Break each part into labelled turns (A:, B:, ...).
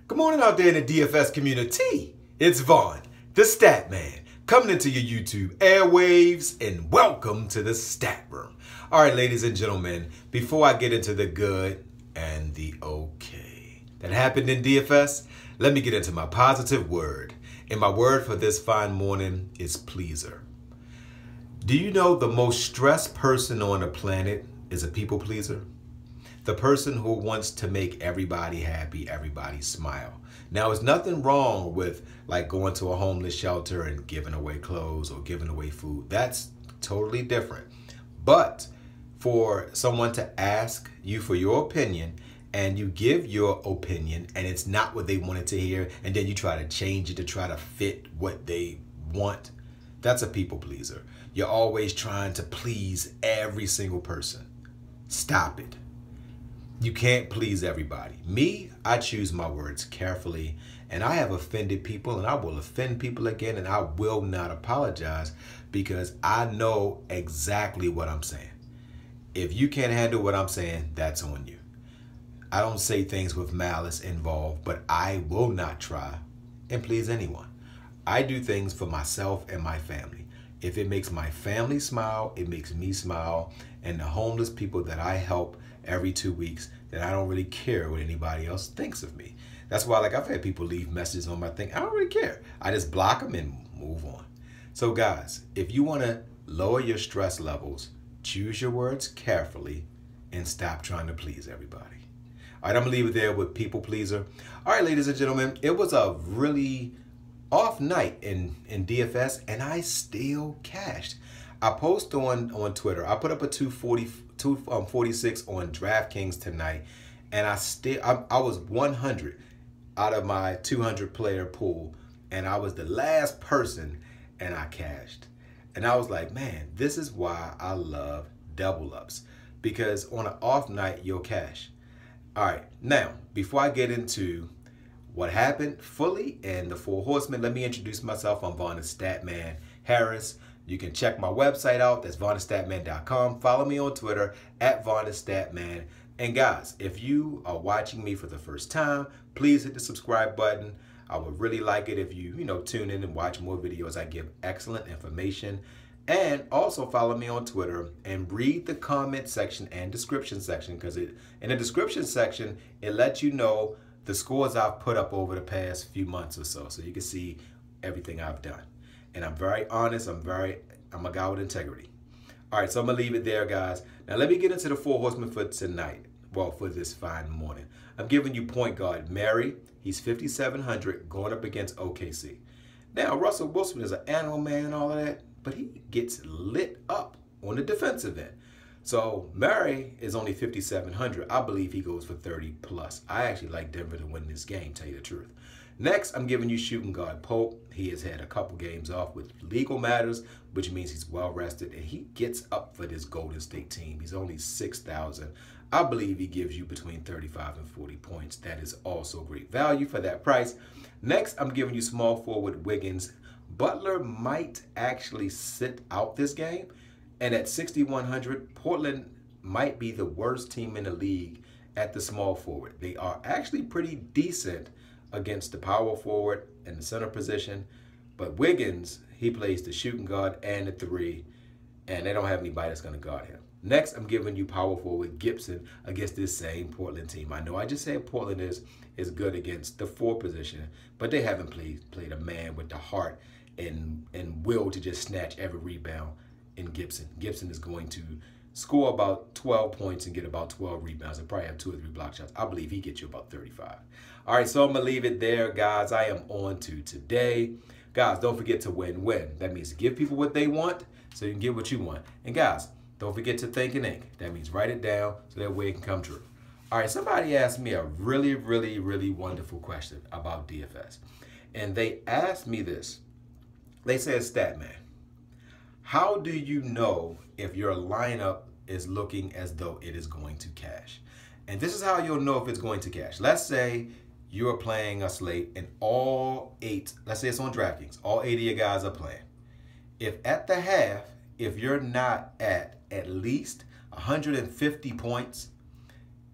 A: Good morning out there in the DFS community. It's Vaughn, the Statman, coming into your YouTube airwaves, and welcome to the Stat Room. All right, ladies and gentlemen, before I get into the good and the okay that happened in DFS, let me get into my positive word. And my word for this fine morning is pleaser. Do you know the most stressed person on the planet is a people pleaser? The person who wants to make everybody happy, everybody smile. Now, there's nothing wrong with like going to a homeless shelter and giving away clothes or giving away food. That's totally different. But for someone to ask you for your opinion and you give your opinion and it's not what they wanted to hear, and then you try to change it to try to fit what they want, that's a people pleaser. You're always trying to please every single person. Stop it. You can't please everybody. Me, I choose my words carefully, and I have offended people, and I will offend people again, and I will not apologize because I know exactly what I'm saying. If you can't handle what I'm saying, that's on you. I don't say things with malice involved, but I will not try and please anyone. I do things for myself and my family. If it makes my family smile, it makes me smile, and the homeless people that I help every 2 weeks, then I don't really care what anybody else thinks of me. That's why, like, I've had people leave messages on my thing. I don't really care. I just block them and move on. So guys, if you want to lower your stress levels, choose your words carefully and stop trying to please everybody. All right, I'm gonna leave it there with people pleaser. All right, ladies and gentlemen, it was a really off night in DFS, and I still cashed. I post on Twitter. I put up a 246 on Draftkings tonight, and I was 100 out of my 200 player pool, and I was the last person, and I cashed. And I was like, man, this is why I love double ups, because on an off night you'll cash. All right, now before I get into what happened fully and the four horsemen, let me introduce myself. I'm VonnTheStaTman Harris. You can check my website out. That's VonnTheStaTman.com. Follow me on Twitter at VonnTheStaTman. And guys, if you are watching me for the first time, please hit the subscribe button. I would really like it if you tune in and watch more videos. I give excellent information. And also follow me on Twitter and read the comment section and description section, because in the description section, it lets you know the scores I've put up over the past few months or so you can see everything I've done. And I'm very honest. I'm a guy with integrity. All right, so I'm going to leave it there, guys. Now, let me get into the four horsemen for tonight. Well, for this fine morning. I'm giving you point guard Mary. He's 5,700 going up against OKC. Now, Russell Wilson is an animal man and all of that, but he gets lit up on the defensive end. So Murray is only 5,700. I believe he goes for 30 plus. I actually like Denver to win this game, tell you the truth. Next, I'm giving you shooting guard Pope. He has had a couple games off with legal matters, which means he's well rested, and he gets up for this Golden State team. He's only 6,000. I believe he gives you between 35 and 40 points. That is also great value for that price. Next, I'm giving you small forward Wiggins. Butler might actually sit out this game. And at 6,100, Portland might be the worst team in the league at the small forward. They are actually pretty decent against the power forward and the center position. But Wiggins, he plays the shooting guard and the three, and they don't have anybody that's going to guard him. Next, I'm giving you power forward Gibson against this same Portland team. I know I just said Portland is good against the four position, but they haven't played a man with the heart and will to just snatch every rebound in Gibson. Gibson is going to score about 12 points and get about 12 rebounds and probably have 2 or 3 block shots. I believe he gets you about 35. All right, so I'm going to leave it there, guys. I am on to today. Guys, don't forget to win-win. That means give people what they want so you can get what you want. And guys, don't forget to think and ink. That means write it down so that way it can come true. All right, somebody asked me a really, really, really wonderful question about DFS. And they asked me this. They said, Statman, how do you know if your lineup is looking as though it is going to cash? And this is how you'll know if it's going to cash. Let's say you're playing a slate and all 8, let's say it's on DraftKings, all 8 of your guys are playing. If at the half, if you're not at least 150 points,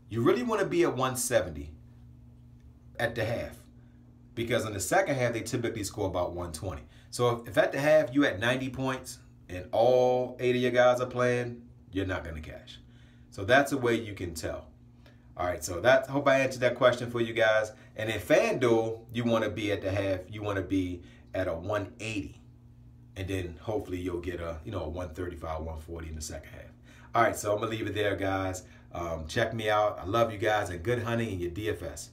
A: you really want to be at 170 at the half. Because in the second half, they typically score about 120. So if at the half you at 90 points and all 8 of your guys are playing, you're not going to cash. So that's a way you can tell. All right, so I hope I answered that question for you guys. And in FanDuel, you want to be at the half. You want to be at a 180. And then hopefully you'll get a 135, 140 in the second half. All right, so I'm going to leave it there, guys. Check me out. I love you guys, and good hunting in your DFS.